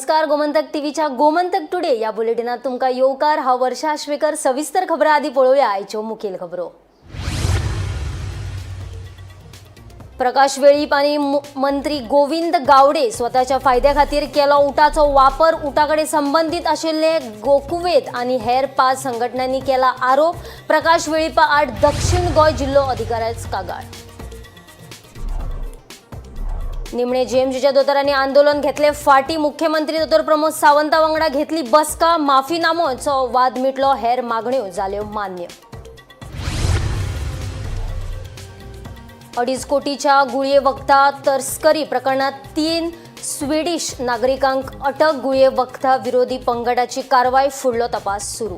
नमस्कार. गोमंतक टीव्हीच्या गोमंतक टुडे या बुलेटिनात तुमका येवकार हा वर्षा आश्वेकर. सविस्तर खबरां आधी पळोवया आयच्यो मुखेल खबरो. प्रकाश वेळीप आणि मंत्री गोविंद गावडे स्वतःच्या फायद्या खातीर केलो उटाचो वापर. उटाकडे संबंधित आशिल्ले गोकुवेत आणि हेर 5 संघटनांनी केला आरोप. प्रकाश वेळीपा आड दक्षिण गोय जिल्हो अधिकाऱ्याच कागाळ. निमणे जीएमसीच्या दोतोरांनी आंदोलन घेतले फाटी. मुख्यमंत्री दोतोर प्रमोद सावंता वांगडा घेतली बसका. माफीनामोचो वाद मिटलो. हेर मागण्यो जाल्यो मान्य. 2.5 कोटीच्या गुळये वखदा तस्करी प्रकरणात 3 स्वीडिश नागरिकांक अटक. गुळये वखदा विरोधी पंगडाची कारवाय. फुडलो तपास सुरू.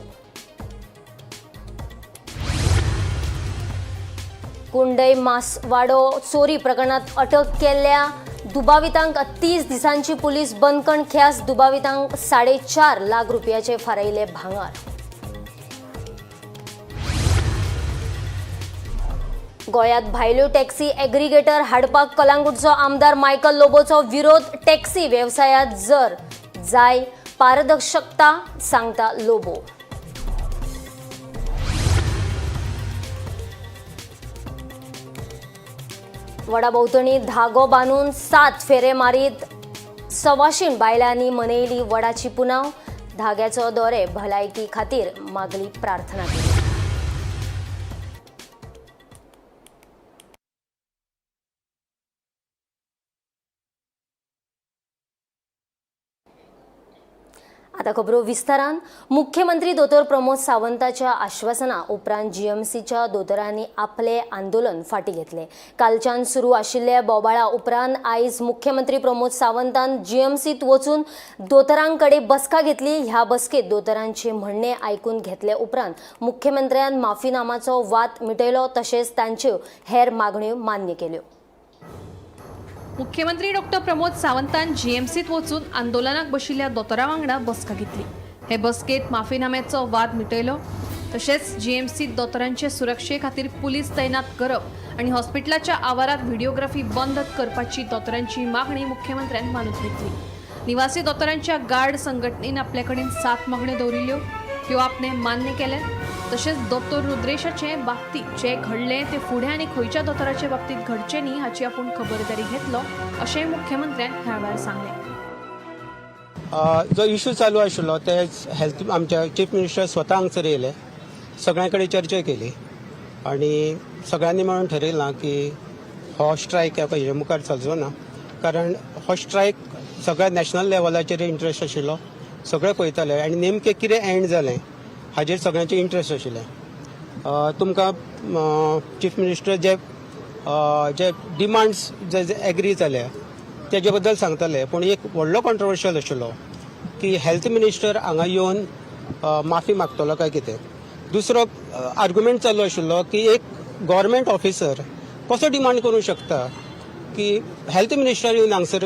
कुंडय मासवाडो चोरी प्रकरणात अटक केल्ल्या दुबावितांक 30 दिसांची पुलीस बंदखण ख्यास. दुबावितांक 4.5 लाख रुपयाचे फारायले भांगार. गोयात भायल्यो टॅक्सी एग्रिगेटर हाडपाक कलांगूटचो आमदार मायकल लोबोचो विरोध. टॅक्सी व्यवसायात जर जाय पारदर्शकता सांगता लोबो. वडाभोवतणी धागो बांदून 7 फेरे मारीत 125 बायलांनी मनयली वडाची पुनाव. धाग्याचो दोरे भलायकी खातीर मागली प्रार्थना केली. आता खबरो विस्तारान. मुख्यमंत्री दोतोर प्रमोद सावंताच्या आश्वासना उपरांत जीएमसीच्या दोतोरांनी आपले आंदोलन फाटी घेतले. कालच्यान सुरू आशिल्ल्या बोबाळा उपरांत आयज मुख्यमंत्री प्रमोद सावंतान जीएमसीत वचून दोतोरांकडे बसका घेतली. ह्या बसकेत दोतोरांचे म्हणणे आयकून घेतले उपरांत मुख्यमंत्र्यान माफीनामाचो वाद मिटयलो तशेंच तांच्यो हेर मागण्यो मान्य केल्यो. मुख्यमंत्री डॉ. प्रमोद सावंतान जीएमसीत वचून आंदोलनाक बशिल्ल्या दोतोरां वांगडा बसका घेतली. हे बसकेत माफीनाम्याचो वाद मिटयलो तशेंच जीएमसीत दोतोरांचे सुरक्षे खातीर पुलीस तैनात करप आनी हॉस्पिटलाच्या आवारात व्हिडिओग्राफी बंद करपाची दोतोरांची मागणी मुख्यमंत्र्यान मानून घेतली. निवासी दोतोरांच्या गार्ड संघटनेन आपले कडेन 7 मागण्यो दवरिल्ल्यो. ह्यो आपणे मान्य केले. तशेंच दोतोर रुद्रेशाचे बाबतीत जे घडले ते फुडें आनी खंयच्या दोतोराचे बाबतीत घडचे न्ही हाची आपूण खबरदारी घेतलो अशें मुख्यमंत्र्यान ह्या वेळार सांगलें. जो इश्यू चालू आशिल्लो ते हेल्थ आमच्या चीफ मिनिस्टर स्वता हांगसर येयले. सगळ्यां कडेन चर्चा केली आनी सगळ्यांनी मेळून ठरयलां की हो स्ट्रायक हेजे मुखार चलचो ना. कारण हो स्ट्रायक सगळ्या नॅशनल लेवलाचेर इंट्रस्ट आशिल्लो. सगळे पळयताले आनी नेमकें कितें एंड जालें हाजेर सगळ्यांचे इंट्रस्ट आशिल्ले. तुमकां चीफ मिनिस्टर जे डिमांड्स जे एग्री जाले तेजे बद्दल सांगताले. पूण एक व्हडलो कॉन्ट्रोवर्शियल आशिल्लो की हेल्थ मिनिस्टर हांगा येवन माफी मागतलो काय कितें. दुसरो आर्ग्युमेंट चालू आशिल्लो की एक गव्हर्मेंट ऑफिसर कसो डिमांड करूंक शकता की हेल्थ मिनिस्टर येवन हांगसर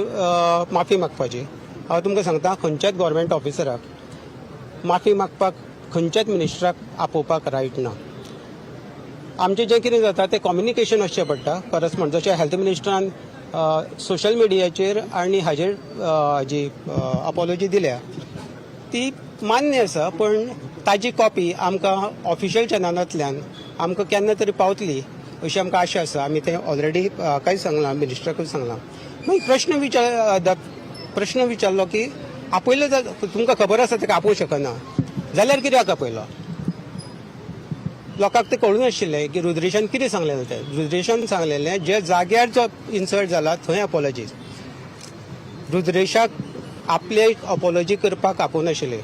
माफी मागपाची. हांव तुमकां सांगता खंयच्याच गव्हर्मेंट ऑफिसराक माफी मागपाक खंयच्याच मिनिस्टराक आपोवपाक रायट ना. आमचें जें कितें जाता तें कम्युनिकेशन आसचें पडटा परस्पर. जशें हेल्थ मिनिस्टरान सोशल मिडियाचेर आनी हाजेर जी अपॉलॉजी दिल्या ती मान्य आसा. पण ताजी कॉपी आमकां ऑफिशियल चॅनलांतल्यान आमकां केन्ना तरी पावतली अशी आमकां आशा आसा. आमी तें ऑलरेडी कांय सांगलां, मिनिस्टराकूय सांगलां. मागीर प्रश्न विचारलो की आपयलो तुमकां खबर आसा तेका आपोवंक शकना जाल्यार कित्याक आपयलो. लोकांक तें कळून आशिल्लें की रुद्रेशान कितें सांगलेलें तें. रुद्रेशान सांगलेलें जे जाग्यार जो इन्सल्ट जाला थंय अपॉलॉजी. रुद्रेशाक आपले अपॉलॉजी करपाक आपोवन आशिल्ले.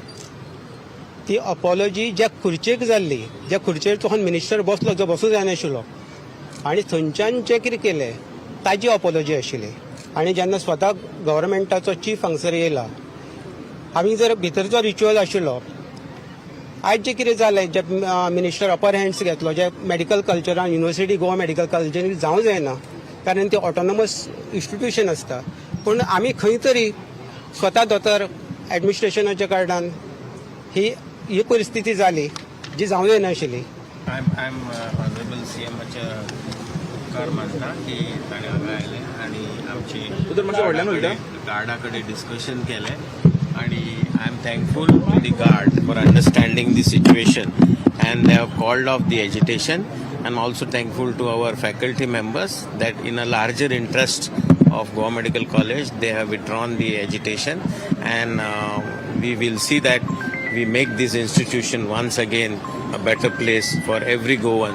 ती अपॉलॉजी ज्या खुर्चेक जाल्ली, ज्या खुर्चेर तो मिनिस्टर बसलो जो बसूं जायनाशिल्लो आनी थंयच्यान जें कितें केलें ताजी अपॉलॉजी आशिल्ली. आनी जेन्ना स्वता गव्हर्मेंटाचो चीफ हांगसर येयला आमी जर भितरचो रिच्युअल आशिल्लो. आयज जें कितें जालें जे मिनिस्टर अपर हँड्स घेतलो जे मेडिकल कल्चरान युनिवर्सिटी गोवा मेडिकल कॉलेजींनी जावंक जायना कारण ती ऑटोनॉमस इन्स्टिट्यूशन आसता. पूण आमी खंय तरी स्वता दोतोर एडमिनिस्ट्रेशनाच्या कारणान ही परिस्थिती जाली जी जावंक जायनाशिल्ली. ऑनरेबल सीएमाच्या उपकार मानता की ताणें हांगा आयले आनी आमची गार्डा कडेन डिस्कशन केलें आणि I am thankful to the guard for understanding the situation and they have called off the agitation. I'm also thankful to our faculty members that in a larger interest of Goa Medical College they have withdrawn the agitation and we will see that we make this institution once again a better place for every Goan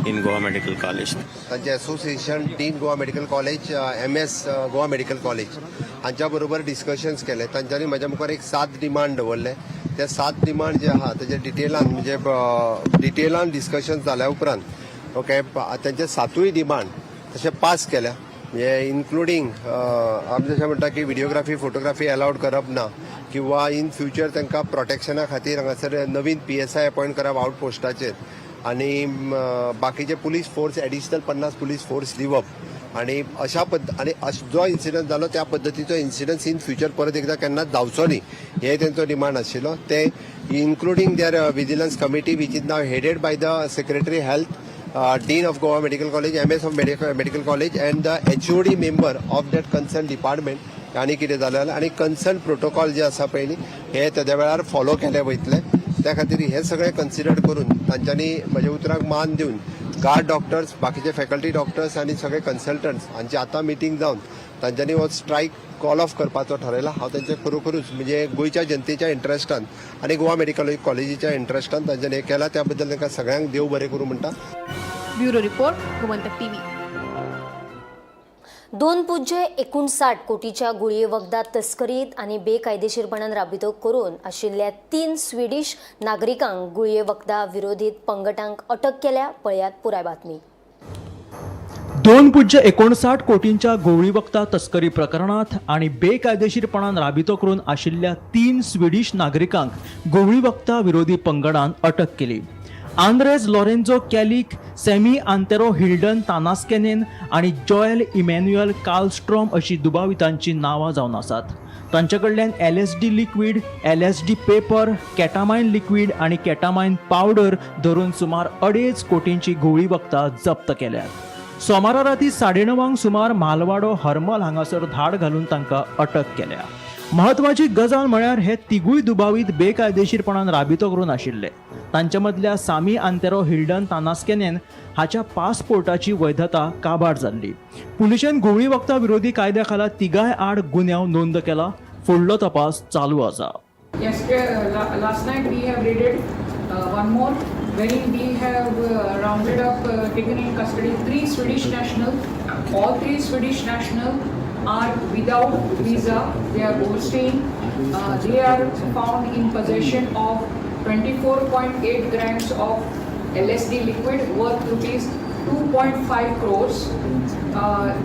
in Goa Medical College. तांचे association dean Goa medical college MS Goa medical college हांच्या बरोबर discussions केले. तांच्यांनी म्हाज्या मुखार एक 7 demand दवरले. ते 7 डिमांड जे आहा तेजे डिटेलान डिस्कशन जाल्या उपरांत ओके तांचे 7य डिमांड तशे पास केल्या. म्हणजे इन्क्लुडींग आमी जशें म्हणटा की व्हिडिओग्राफी फोटोग्राफी अलाउड करप ना किंवा इन फ्युचर तांकां प्रोटेक्शना खातीर हांगासर नवीन PSI अपॉयंट करप आउटपोस्टाचेर आणि बाकीचे police force additional 50 police force दिवप आणि अशा आणि जो इन्सिडंट जालो त्या पद्दतीचो इन्सिडन्स इन फ्युचर परत एकदा केन्ना जावचो न्ही हे तेंचो डिमांड आशिल्लो. ते including their vigilance committee which is now headed by the secretary health Dean of Goa Medical College, MS of Medical College and the HOD member of that concerned department आनी कितें जालें आनी कन्सर्न प्रोटोकॉल जे आसा पळय न्ही हे तेद्या वेळार फॉलो केले वयतले. त्या खातीर हे सगळें कन्सिडर करून तांच्यांनी म्हज्या उतराक मान दिवन गार्ड डॉक्टर्स बाकीचे फॅकल्टी डॉक्टर्स आनी सगळे कन्सल्टंट्स हांची आतां मिटींग जावन तांच्यांनी हो स्ट्रायक कॉल ऑफ करपाचो थारायला. हांव तांचे खरोखरूच म्हणजे गोंयच्या जनतेच्या इंट्रस्टान आनी गोवा मेडिकल कॉलेजीच्या इंट्रस्टान तांच्यांनी हे केला. त्या बद्दल तांकां सगळ्यांक देव बरें करूं म्हणटा. Bureau report Gomantak TV. 2.59 कोटीच्या गुळये वखदा तस्करीत आणि बेकायदेशीरपणान राबितो करून आशिल्ल्या 3 स्वीडिश नागरिकांक गुळये वखदा विरोधीत पंगडांक अटक केल्या. पळयात पुराय बातमी. 2.59 कोटींच्या गवळी वखदा तस्करी प्रकरणात आणि बेकायदेशीरपणान राबितो करून आशिल्ल्या 3 स्वीडिश नागरिकांक गवळी वखदा विरोधी पंगडान अटक केली. आंद्रेज लॉरेन्झो कॅलिक, सॅमी आंतेरो हिल्डन तानास्केनेन आणि जॉयल इमॅन्युएल कार्लस्ट्रॉम अशी दुबावितांची नांवां जावन आसात. तांचे कडल्यान LSD liquid, LSD paper, ketamine liquid आणि कॅटामायन पावडर धरून सुमार 2.5 कोटींची गवळी वखदा जप्त केल्यात. सोमारा राती 9:30 सुमार मालवाडो हरमल हांगासर धाड घालून तांकां अटक केल्या. महत्वाची गजाल म्हळ्यार हे तिगूय दुबावीत बेकायदेशीरपणान राबितो करून आशिल्ले. तांच्या मदल्या सामी आंतेरो हिल्डन तानास्केनेन हाच्या पासपोर्टाची वैधता काबार जाल्ली. पुलिशेन गवळी वखदा विरोधी कायद्या खाला तिगाय आड गुन्यांव नोंद केला. फुडलो तपास चालू आसा. Last night we have raided one more wherein we have rounded up, taken in custody 3 Swedish nationals. All 3 Swedish nationals are without visa. They are overstaying. They are found in possession of 24.8 grams of LSD liquid worth rupees 2.5 crores.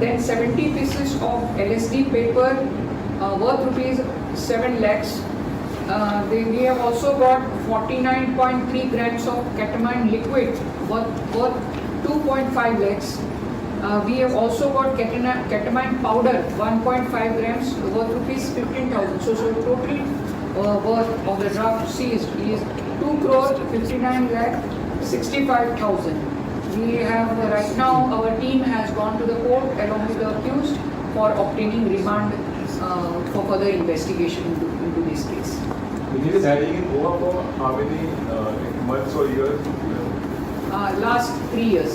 Then 70 pieces of LSD paper worth rupees 7 lakhs. We have also got 49.3 grams of ketamine liquid worth 2.5 lakhs. We have also got ketamine powder 1.5 grams worth rupees 15,000. So total worth of the drug seized is 2,59,65,000. We have right now our team has gone to the court along with the accused for obtaining remand for further investigation into this case. He is hiding in Goa for how many months or years? Last 3 years.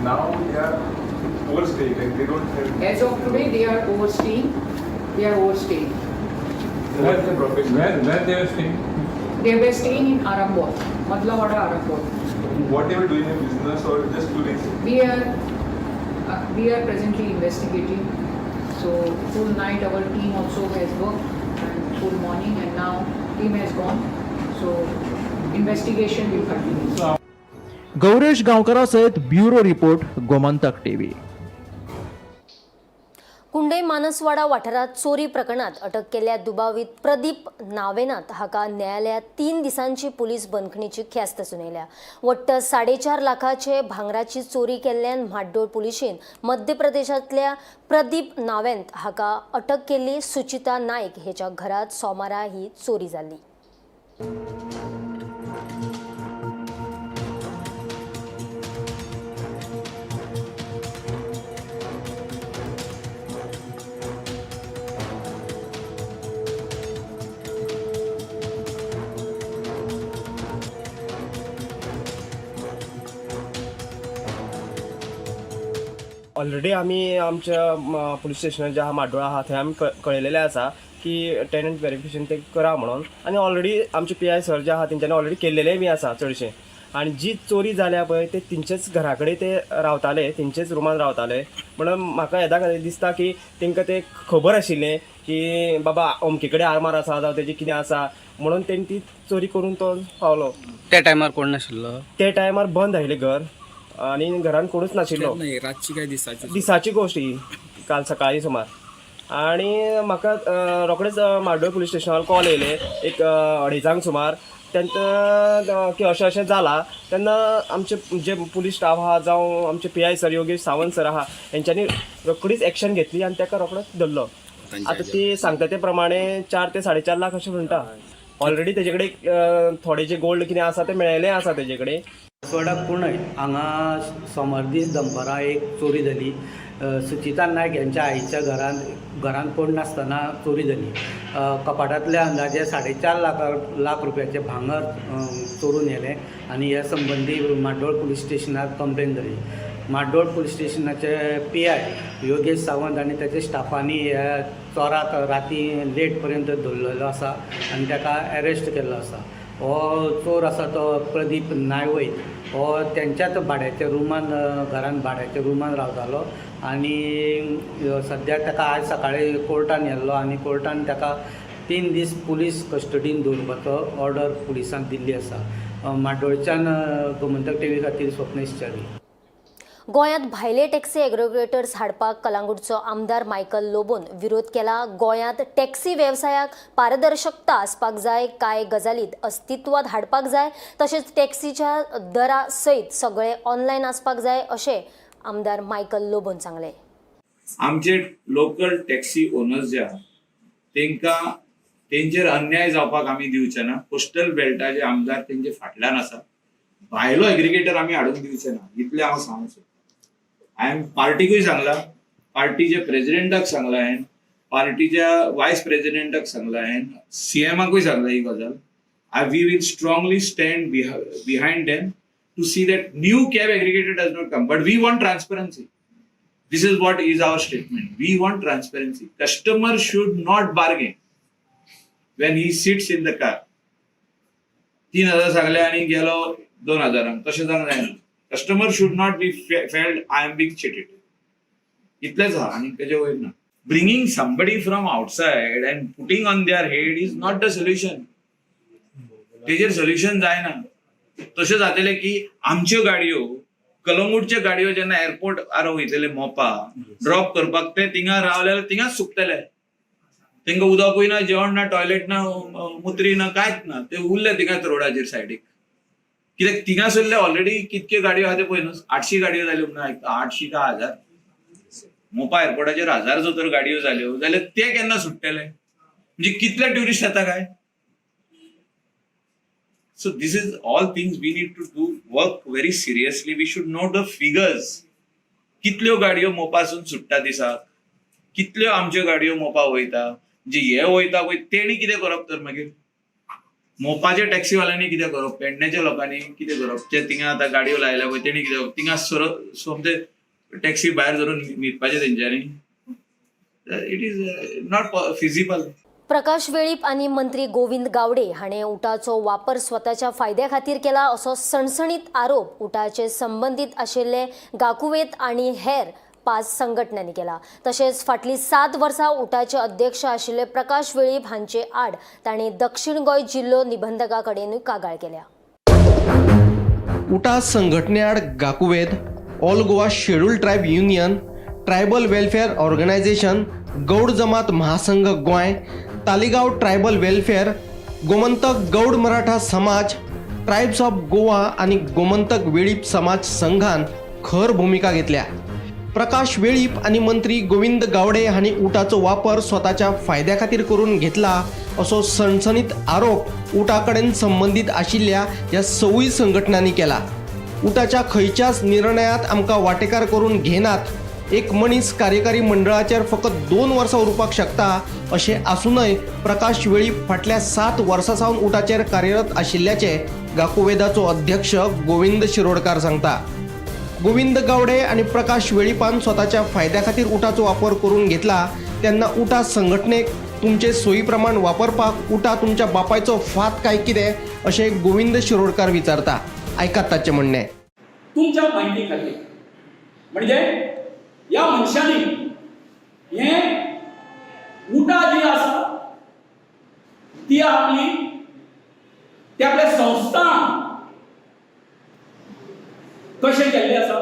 Now they are overstaying, like they don't have. As of today, they are overstaying. What's the profession? Where they are staying? They were staying in Arambol, Madlavada Arambol. What they were doing in business or just tourism? We are presently investigating. So full night our team also has worked and full morning, and now team has gone. So investigation will continue. Gauresh गांवकरा सयत bureau report Gomantak TV. कुंडे मानसवाडा वाठारात चोरी प्रकरणात अटक केल्ल्या दुबावीत प्रदीप नावेनाथ हाका न्यायालयात 3 दिसांची पुलीस बंदखणीची ख्यास्त सुनयल्या. वट्ट 4.5 लाखाचे भांगराची चोरी केल्ल्यान म्हाड्डोळ पुलिशेन मध्य प्रदेशांतल्या प्रदीप नावेंत हाका अटक केल्ली. सुचिता नायक हेच्या घरात सोमारा ही चोरी जाल्ली. ऑलरेडी आमी आमच्या पुलीस स्टेशनार जे आहा माड्डोळा आहा थंय आमी कळयलेलें आसा की टेनंट व्हेरिफिकेशन ते करा म्हणून, आनी ऑलरेडी आमचे PI सर जे आहा तेंच्यांनी ऑलरेडी केल्लेलें बी आसा चडशें. आनी जी चोरी जाल्या पळय ते तेंचेच घरा कडेन ते रावताले, तेंचेच रुमान रावताले. म्हणून म्हाका येदा दिसता की तेंकां ते खबर आशिल्लें की बाबा अमके कडेन आरमार आसा जावं तेजें कितें आसा, म्हणून तेणी ती चोरी करून तो पावलो. त्या टायमार कोण नाशिल्लो? ते टायमार बंद आशिल्लें घर आनी घरान कोणूच नाशिल्लो. रातची काय दिसाची? दिसाची गोश्ट ही, काल सकाळी सुमार. आनी म्हाका रोखडेच माड्डोळ पुलीस स्टेशनार कॉल येयले एक 2:30 सुमार. तेन्ना की अशें अशें जालां. तेन्ना आमचे जे पुलीस स्टाफ आहा जावं आमचे PI sir Yogesh Sawant sir आहा हेंच्यांनी रोखडीच एक्शन घेतली आनी ताका रोखडोच धरलो. आतां ती सांगता ते प्रमाणे 4 ते 4.5 लाख अशें म्हणटा. ऑलरेडी तेजे कडेन थोडे जे गोल्ड कितें आसा तें मेळ्ळेलें आसा तेजे कडेन. सोडाक कुंडय हांगा सोमार दीस दनपारां एक चोरी जाली. सुचिता नायक यांच्या आईच्या घरान कोण नासतना चोरी जाली. कपाटांतले अंदाजे 4.5 लाख रुपयाचे भांगर चोरून येले आनी ह्या संबंधी माड्डोळ पुलीस स्टेशनार कंप्लेन जाली. माड्डोळ पुलीस स्टेशनाचे PI योगेश सावंत आनी ताच्या स्टाफांनी ह्या चोराक राती लेट पर्यंत धरलेलो आसा आनी ताका अरेस्ट केल्लो आसा. हो चोर आसा तो प्रदीप नायवैत. हो तेंच्याच भाड्याच्या रुमान घरान भाड्याच्या रुमान रावतालो आनी सद्या ताका आज सकाळी कोर्टान येल्लो आनी कोर्टान ताका 3 दीस पुलीस कस्टडीन दवरपाचो ऑर्डर पुलिसांक दिल्ली आसा. माड्डोळच्यान गोमंतक TV खातीर स्वप्नेश च्यारी. गोंयांत भायले टॅक्सी एग्रोग्रेटर्स हाडपाक कलांगूटचो आमदार मायकल लोबोन विरोध केला. गोंयांत टॅक्सी वेवसायाक पारदर्शकता आसपाक जाय, कांय गजालींत अस्तित्वात हाडपाक जाय, तशेंच टॅक्सीच्या दरा सयत सगळें ऑनलायन आसपाक जाय अशें आमदार मायकल लोबोन सांगलें. आमचे लोकल टॅक्सी ओनर्स जे आहा तांकां तेंचेर अन्याय जावपाक आमी दिवचे ना. कोस्टल बेल्टाचे आमदार तेंचे फाटल्यान आसा. भायलो एग्रिगेटर आमी हाडून दिवचे ना, इतलें हांव सांगूंक सोदतां. हांवें पार्टीकूय सांगलां, पार्टीच्या प्रेसिडेंटाक सांगलां, हांवें पार्टीच्या वायस प्रेसिडेंटाक सांगलां, हांवें CMाकूय सांगलां ही गजाल. We will strongly stand behind them to see that new cab aggregator does not come. But we want transparency. This is what is our statement. We want transparency. Customer should not bargain when he sits in the car. 3,000 सांगले आणि गेलो 2,000. तशें जावंक जायना. Customer should not be felt I am being cheated. इतलेच आहा आनी तेजे वयर ना. Bringing somebody from outside and putting on their head is not the solution. तेजेर solution जायना. तशें जातलें की आमच्यो गाडयो कलंगूटचे गाडयो जेन्ना एअरपोर्ट आरो वयतले मोपा ड्रॉप करपाक ते थिंगा रावले थिंगाच सुकतले. तेंकां उदकूय ना, जेवण ना, टॉयलेट ना, मुत्री ना, कांयच ना. ते उरले थिंगाच रोडाचेर सायडीक. कित्याक थिंगा सरले ऑलरेडी कितक्यो गाडयो आहा ते पळय न्हू. 800 गाडयो जाल्यो म्हणून 800 का 1000 मोपा एअरपोर्टाचेर 1000 जर तर गाडयो जाल्यो जाल्यार ते केन्ना सुट्टले? म्हणजे कितले ट्युरिस्ट येता काय? So this is all things we need to do, work very seriously. We should know the figures. कितल्यो गाडयो मोपासून सुट्टा दिसाक, कितल्यो आमच्यो गाडयो मोपा वयता. जे हे वयता पळय तेणी कितें करप तर मागीर? मोपाच्या टॅक्सीवाल्यांनी कितें करप? पेडण्याच्या लोकांनी कितें करप? जे थिंगा आतां गाडयो लायल्या पळय तेणी कितें करप? थिंगा सोमते टॅक्सी भायर धरून न्हिदपाचें तेंच्यांनी. It is not feasible. Prakash Velip आणि मंत्री गोविंद गावडे हाणें उटाचो वापर स्वताच्या फायद्या खातीर केला असो सणसणीत आरोप उटाचे संबंधीत आशिल्ले गाकुवेत आणि हेर 5 संघटनांनी केला. तशेंच फाटलीं 7 वर्सां उटाचे अध्यक्ष आशिल्ले प्रकाश वेळीप हांचे आड तांणी दक्षिण गोंय जिल्लो निबंधका कडेनूय कागाळ केल्या. उटा संघटनेआड गाकुवेद, all Goa scheduled tribe union, tribal welfare organisation, Gauda जमात महासंघ गोंय, तालिगांव ट्रायबल वेलफेअर, गोमंतक गौड मराठा समाज, ट्रायब्स ऑफ गोवा आणि गोमंतक वेळीप समाज संघान खर भूमिका घेतल्या. प्रकाश वेळीप आणि मंत्री गोविंद गावडे हांणी उटाचो वापर स्वताच्या फायद्या खातीर करून घेतला असो सणसणीत आरोप उटा कडेन संबंधीत आशिल्ल्या ह्या 6 संघटनांनी केला. उटाच्या खंयच्याच निर्णयात आमकां वांटेकार करून घेनात. एक मनीस कार्यकारी मंडळाचेर फकत 2 वर्सां उरपाक शकता अशें आसूनय प्रकाश वेळीप फाटल्या 7 वर्सां सावन उटाचेर कार्यरत आशिल्ल्याचे गाकुवेदाचो अध्यक्ष गोविंद शिरोडकार सांगता. गोविंद गावडे आणि प्रकाश वेळीपान स्वतःच्या फायद्या खातीर उठाचो वापर करून घेतला तेन्ना उठा संघटनेक तुमचे सोयीप्रमाण वापरपाक उठा तुमच्या बापायचो फात काय कितें अशें गोविंद शिरोडकार विचारता. ऐकात ताचें म्हणणें. तुमच्या माहिती खातीर म्हणजे ह्या मनशांनी हे उठा जी आसा ती आपली ते आपल्या संस्थान कशें केल्लें आसा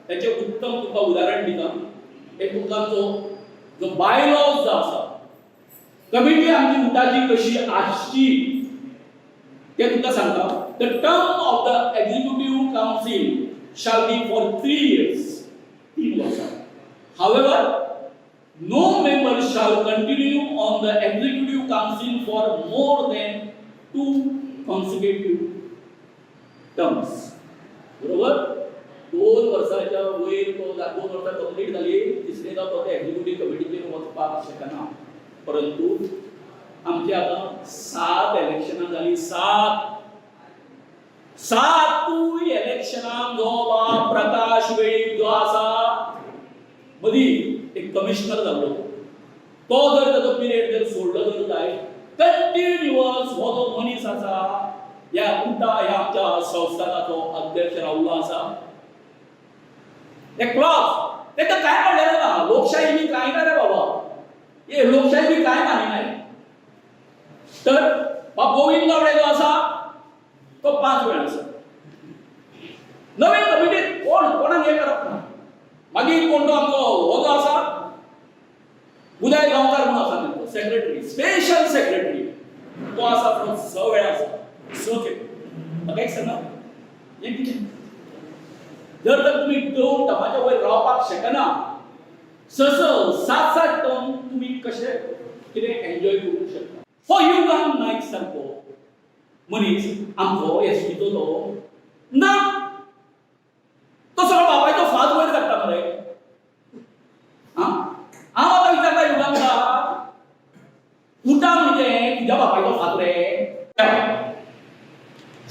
ताचें उत्तम तुका उदाहरण दिता. एक तुमचो जो बायलॉज जो आसा कमिटी आमची उठाची कशी आसची ते तुका सांगता. The term of the executive council shall be for 3 years. 3 वर्षां. However, no member shall continue on the executive council for more than 2 consecutive terms. बरोबर 2 वर्सांच्या वयर तो 2 वर्सां कंप्लीट जाली तिसरेदा तो एक्झिक्युटिव्ह कमिटीचेर वचपाक शकना. परंतु आमची आतां 7 इलेक्शनां जाली. 7 इलेक्शनां जो बाब प्रकाश वेळीप जो आसा मदीं एक कमिशनर जाल्लो तो जर ताचो पिरियड जर सोडलो जर जाय कंटिन्युअस हो जो मनीस आसा ह्या उठा ह्या आमच्या संस्थानाचो अध्यक्ष रावल्लो आसा एक क्लॉज तेका काय म्हणलें ना. लोकशाही बी काय ना रे बाबा. हे लोकशाही बी काय मानिनाय. तर गोविंद गावडे जो आसा तो 5 वेळ आसा. नवीन कमिटीत कोणाक हे करप ना. मागीर कोण तो आमचो हो जो आसा उदय गांवकार म्हणून आसा सेक्रेटरी स्पेशल सेक्रेटरी तो आसा तो 6 वेळ आसा. 6 खेप म्हाका एक सांगा हे कितें जर तर तुमी 2 टर्माच्या वयर रावपाक शकना 7 टर्म तुमी कशे कितें एन्जॉय करूंक शकता. हो युगान नायक सारको मनीस आमचो एसटीचो तो ना तो सगळो बापायचो फाद वयर काडटा मरे. हांव आतां विचारता युगांका उठा म्हणजे तुज्या बापायचो फाद रे.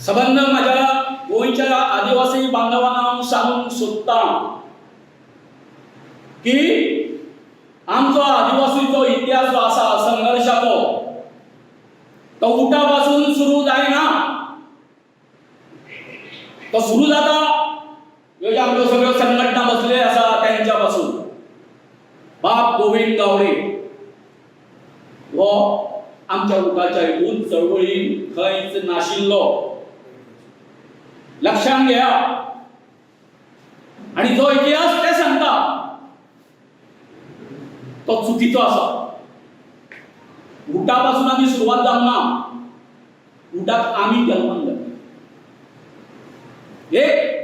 सबंद म्हाज्या गोंयच्या आदिवासी बांधवांना हांव सांगूंक सोदतां की आमचो आदिवासीचो इतिहास जो आसा संघर्शाचो तो उठा पासून सुरू जायना. तो सुरू जाता ह्यो ज्यो आमच्यो सगळ्यो संघटना बसले आसा त्यांच्या पासून. बाप गोविंद गावडे हो आमच्या उठाच्या हितून चळवळीन खंयच नाशिल्लो. लक्षात घ्या. आणि जो इतिहास ते सांगता तो चुकीचो आसा. उठा पासून आमी सुरवात जावंक ना. उठाक आमी जल्माक घातले. एक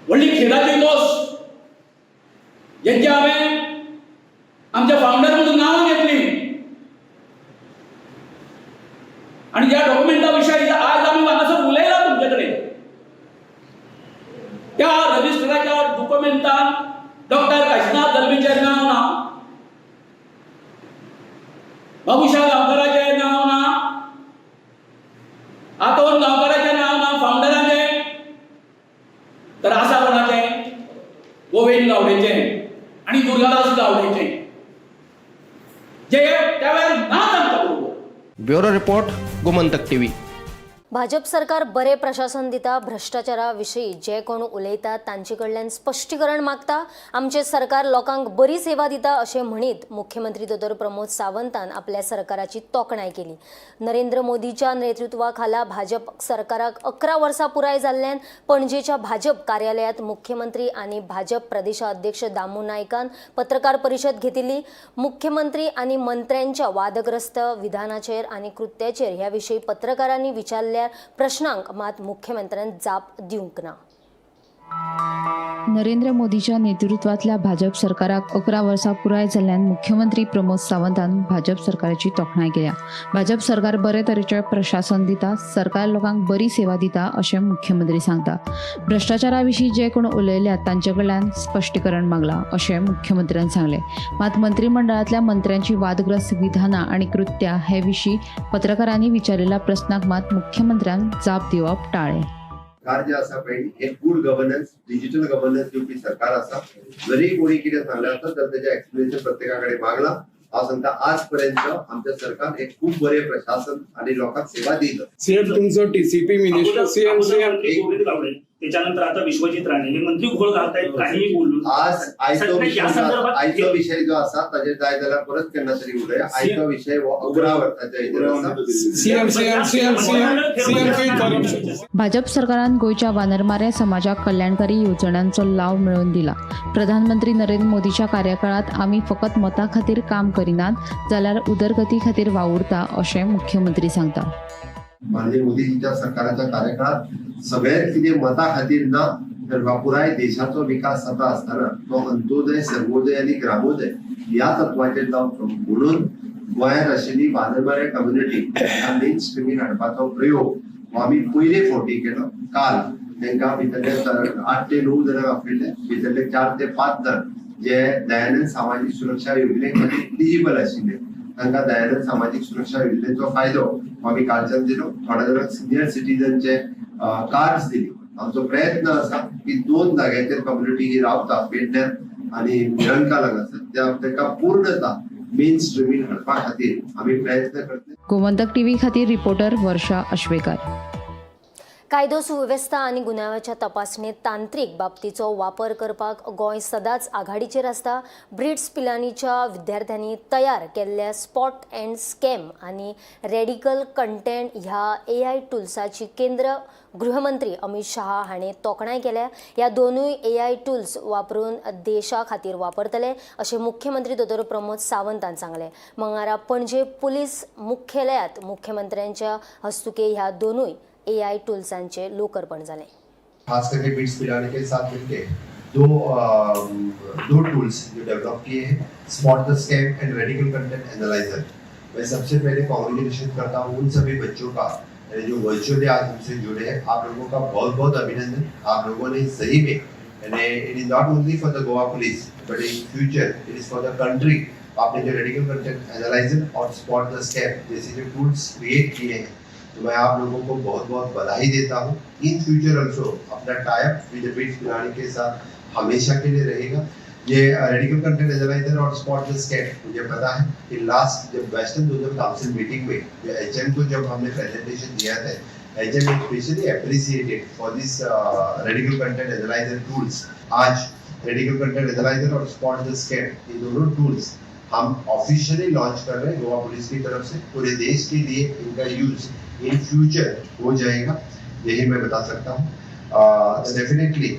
व्हडली खेदाची गोष्ट जेंची हांवें आमच्या फाउंडर म्हणून नांवां घेतली आनी ज्या डॉक्युमेंटा विशयी आज आमी हांगासर उलयला तुमचे कडेन त्या रजिस्टराच्या डॉक्युमेंटान डॉक्टर काशीनाथ दलवीचें नांव ना. बाबुशा गांवकाराचें नांव ना. आतोन गांवकाराचें नांव ना. फाउंडराचें तर आसा कोणाचें गोविंद गावडेचें आनी दुर्गादास गावडेचें जे त्या वेळार नाच आमच्या बरोबर. Bureau report Gomantak TV. Bhajap सरकार बरे प्रशासन दिता. भ्रष्टाचाराविशीं जे कोण उलयतात तांचे कडल्यान स्पश्टीकरण मागता. आमचे सरकार लोकांक बरी सेवा दिता अशें म्हणीत मुख्यमंत्री दोतोर प्रमोद सावंतान आपल्या सरकाराची तोखणाय केली. नरेंद्र मोदीच्या नेतृत्वा खाला भाजप सरकाराक 11 वर्सां पुराय जाल्ल्यान पणजेच्या भाजप कार्यालयात मुख्यमंत्री आनी भाजप प्रदेशाध्यक्ष दामू नायकान पत्रकार परिशद घेतिल्ली. मुख्यमंत्री आनी मंत्र्यांच्या वादग्रस्त विधानाचेर आनी कृत्याचेर ह्या विशीं पत्रकारांनी विचारल्या प्रश्नांक मात मुख्यमंत्र्यांनी जाप दिवंक ना. नरेंद्र मोदीच्या नेतृत्वातल्या भाजप सरकाराक 11 वर्सां पुराय जाल्ल्यान मुख्यमंत्री प्रमोद सावंतान भाजप सरकाराची तोखणाय केल्या. भाजप सरकार बरे तरेचें प्रशासन दिता. सरकार लोकांक बरी सेवा दिता अशें मुख्यमंत्री सांगता. भ्रष्टाचारा विशीं जे कोण उलयल्यात तांचे कडल्यान स्पश्टीकरण मागलां अशें मुख्यमंत्र्यांन सांगलें. मात मंत्रिमंडळांतल्या मंत्र्यांची वादग्रस्त विधानां आनी कृत्यां हे विशीं पत्रकारांनी विचारिल्ल्या प्रस्नाक मात मुख्यमंत्र्यान जाप दिवप टाळ्ळें. सरकार जे आसा पळय हे गुड गव्हर्नन्स डिजिटल गव्हर्नन्स दिवपी सरकार आसा. जरी कोणी कितें सांगलें आसा तर त्याचे एक्सप्लेनेशन प्रत्येकाकडे मागला. हांव सांगता आज पर्यंत आमचे सरकार एक खूप बरे प्रशासन आणि लोकांक सेवा दिलं. सीएम तुमचो टीसीपी मिनिस्टर सीएम त्याच्यानंतर आता विश्वजित राणे हे मंत्री घोळ घालतायत काहीही बोलून. आज या संदर्भात आयचो विषय जो आसा ताजेर जाय जाल्यार परत केन्ना तरी उलया. आयचो विषय हो 11 वर्साच्या हेजेर आसा. भाजप सरकारान गोयच्या वानरमाऱ्या समाजाक कल्याणकारी योजनांचो लाव मेळोवन दिला. प्रधानमंत्री नरेंद्र मोदीच्या कार्यकाळात आमी फकत मतां खातीर काम करिनात जाल्यार उदरगती खातीर वावुरता अशें मुख्यमंत्री सांगता. माननीय मोदीजीच्या सरकाराच्या कार्यकाळात सगळ्यात कितें मता खातीर ना तर पुराय देशाचो विकास जाता आसतना तो अंत्योदय सर्वोदय आणि ग्रामोदय ह्या तत्वाचेर जावचो म्हणून गोंयांत आशिल्ली वानरमाऱ्या कम्युनिटी ह्या मेन स्ट्रिमीन हाडपाचो प्रयोग हो आमी पयले फावटी केलो. काल तांकां भितरले 8 ते 9 जण आपयले. भितरले 4 ते 5 जण जे दयानंद सामाजीक सुरक्षा योजने खातीर एलिजिबल आशिल्ले तांकां दयानंद सामाजीक सुरक्षा योजनेचो फायदो आमी कालच्यान दिलो. थोड्या जाणांक सिनियर सिटीजनचे कार्ड्स दिली. आमचो प्रयत्न आसा की 2 जाग्याचेर कम्युनिटी ही रावता पेडण्यात आणि निरंकालाक आसा ताका पूर्णता मेन स्ट्रिमीन हाडपा खातीर आमी प्रयत्न करतले. गोमंतक टीव्ही खातीर रिपोर्टर वर्षा अश्वेकर. कायदो सुवेवस्था आणि गुन्यांवाच्या तपासणेत तांत्रीक बाबतीचो वापर करपाक गोंय सदांच आघाडीचेर आसता. ब्रिट्स पिलानीच्या विद्यार्थ्यांनी तयार केल्ल्या स्पॉट अँड स्कॅम आणि रेडिकल कंटेंट ह्या AI टुल्साची केंद्र गृहमंत्री अमित शहा हाणें तोखणाय केल्या. ह्या दोनूय AI टुल्स वापरून देशा खातीर वापरतले अशें मुख्यमंत्री दोतोर प्रमोद सावंतान सांगलें. मंगळारा पणजे पुलीस मुख्यालयात मुख्यमंत्र्यांच्या हस्तुके ह्या दोनूय AI टूल्सांचे लोकार्पण झाले. खास करके बिट्स पिलानी के साथ मिलकर दो टूल्स जो डेवलप किए हैं, spot the scam end radical content analyser. मैं सबसे पहले कांग्रेचुलेशन करता हूँ उन सभी बच्चों का जो वर्चुअली आज हमसे जुड़े हैं. आप लोगों का बहुत बहुत अभिनंदन. आप लोगों ने सही में it is not only for the Goa police but in future it is for the country. आपने जो रेडिकल कंटेंट एनालाइजर और स्पॉट द स्कैम जैसे जो टूल्स क्रिएट किए हैं तो मैं आप लोगों को बहुत बहुत बधाई देता हूँ. In future also Apna type विद बिट्स पिलानी के साथ हमेशा के लिए रहेगा. ये रेडिकल कंटेंट एनालाइजर और स्पॉट द स्कैम मुझे पता है कि लास्ट जब वेस्टर्न जोनल काउंसिल मीटिंग में HM को जब हमने प्रेजेंटेशन दिया था HM specially appreciated for this radical content analyser tools. आज रेडिकल कंटेंट एनालाइजर और स्पॉट द स्कैम ये दोनों टूल्स हम ऑफिशियली लॉन्च कर रहे हैं गोवा पुलिस की तरफ से. पूरे देश के लिए इनका यूज इन फ्यूचर हो जाएगा यही मैं बता सकता हूँ. डेफिनेटली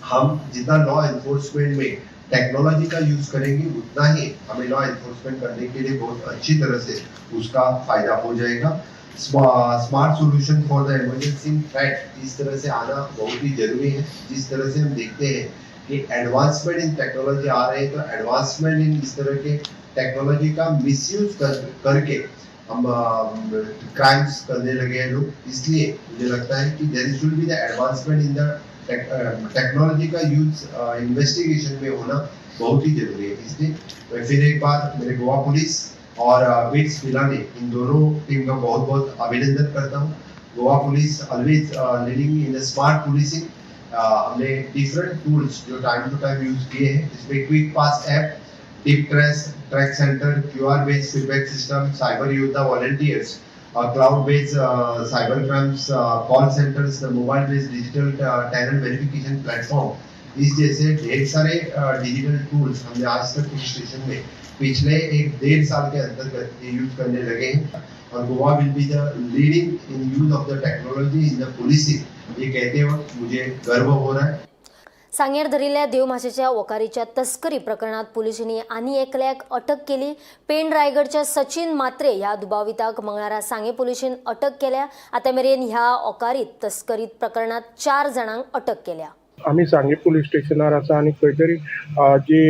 हम जितना लॉ एनफोर्समेंट में टेक्नोलॉजी का यूज करेंगे उतना ही हमें लॉ एनफोर्समेंट करने के लिए बहुत अच्छी तरह से उसका फायदा हो जाएगा. Smart solution for the emergency threat इस तरह से आना बहुत ही जरूरी है. जिस तरह से हम देखते हैं कि एडवांसमेंट इन टेक्नोलॉजी आ रहे हैं तो एडवांसमेंट इन इस तरह के टेक्नोलॉजी का मिसयूज करके हम क्राइम्स करने लगे हैं लोग. इसलिए मुझे लगता है कि there should be the advancement in the technology का यूज इन्वेस्टिगेशन में होना बहुत ही जरूरी है. इसलिए मैं फिर एक बार मेरे गोवा पुलिस और बिट्स पिलानी इन दोनों टीम का बहुत बहुत अभिनंदन करता हूँ. Goa police always leading in smart policing. हमने डिफरेंट टूल्स जो टाइम टू टाइम यूज किए हैं जिसमें quick pass app, tip track centre, QR based feedback system, cyber योद्धा volunteers, cloud based cyber crimes call centres, mobile based digital talent verification platform, इस जैसे ढेर सारे डिजिटल टूल्स हमने आज तक पुलिस स्टेशन में पिछले 1.5 साल के अंतर्गत यूज करने लगे हैं. और Goa will be the leading in use of the technology in the policing. ये कहते वक्त मुझे गर्व हो रहा है. सांगेर धरिल्ल्या देवमाशेच्या वकारीच्या तस्करी प्रकरणात पोलिसांनी आनी एकल्याक अटक केली. पेण रायगडच्या सचिन मात्रे ह्या दुबाविताक मंगळारा सांगे पोलिसांनी अटक केल्या. आता मेरेन ह्या ओकारीत तस्करीत प्रकरणात 4 जाणांक अटक केल्या. आम्ही सांगे पुलीस स्टेशनार आसा आणि खंय तरी जी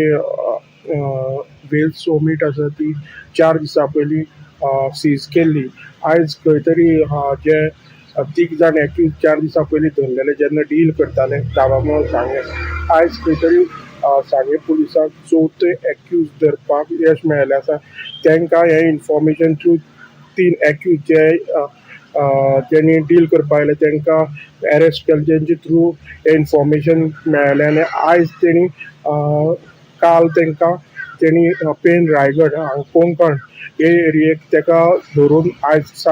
वेल सोमीट आसा ती 4 दिसां पयलीं सीज केल्ली. आयज खंय तरी जे 3 जाण एक्यूज 4 दिसां पयलीं धरलेले जेन्ना डील करताले दावामळ सांगे, आयज खंय तरी सांगे पुलिसाक 4थे एक्यूज धरपाक यश मेळिल्लें आसा. तांकां हें इन्फॉर्मेशन थ्रू 3 एक्यूज जे जेणी डील करपा आयले तांकां अरेस्ट केले, तेंचे थ्रू इन्फॉर्मेशन मेळ्ळें आनी आयज तेणी काल तेणी पेन रायगड कोंकण हे एरियेक ताका धरून आयज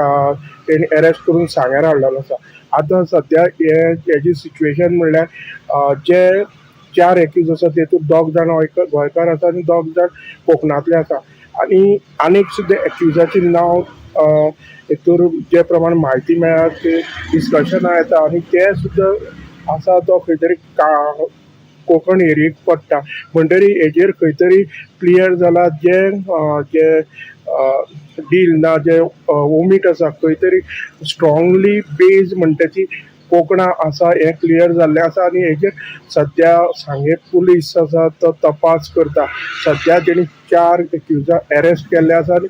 तेणी अरेस्ट करून सांग्यार हाडलेलो आसा. आतां सद्या हेजी सिच्युएशन म्हणल्यार जे 4 एक्यूज आसा तेतूंत 2 जाण गोंयकार आसा आनी 2 जाण कोकणांतले आसा आनी आनीक सुद्दां एक्युजाचें नांव हेतूर जे प्रमाण म्हायती मेळ्ळा ते डिस्कशनां येता आनी ते सुद्दां आसा तो खंय तरी कोकण एरियेक पडटा. म्हणटरी हेजेर खंय तरी क्लियर जाला जे डील ना जे ओमीट आसा खंय तरी स्ट्रॉंगली बेज म्हणटा ती कोकणां आसा हें क्लियर जाल्लें आसा आनी हेजेर सद्या सांगे पुलीस आसा तो तपास करता. सद्या तेणी 4 एक्युजाक अरेस्ट केल्ले आसा आनी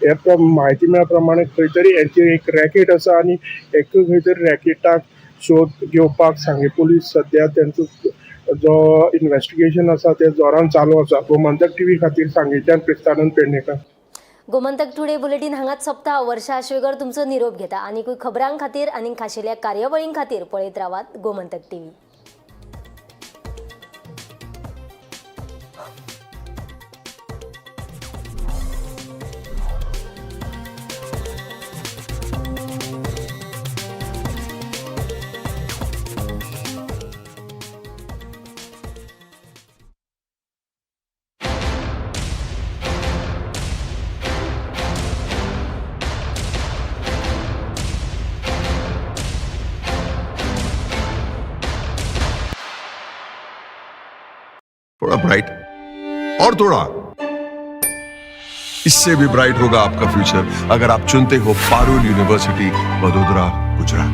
हे म्हायती मेळ्ळ्या प्रमाणे खंय तरी हेची एक रॅकेट आसा आनी खंय तरी रॅकेटाक शोध घेवपाक सांगे पुलीस सद्या तेंचो जो इन्व्हेस्टिगेशन आसा तें जोरान चालू आसा. गोमंतक टीव्ही खातीर सांगेच्यान क्रिस्तानंद पेडणेकर. गोमंतक टुडे बुलेटिन हांगाच सोंपता. वर्षा आश्वेकर तुमचो निरोप घेता. आनीकूय खबरां खातीर आनी खाशेल्या कार्यावळीं खातीर पळयत रावात गोमंतक टीव्ही. थोड़ा ब्राइट और थोड़ा, इससे भी ब्राइट होगा आपका फ्यूचर अगर आप चुनते हो पारुल यूनिवर्सिटी, वडोदरा, गुजरात.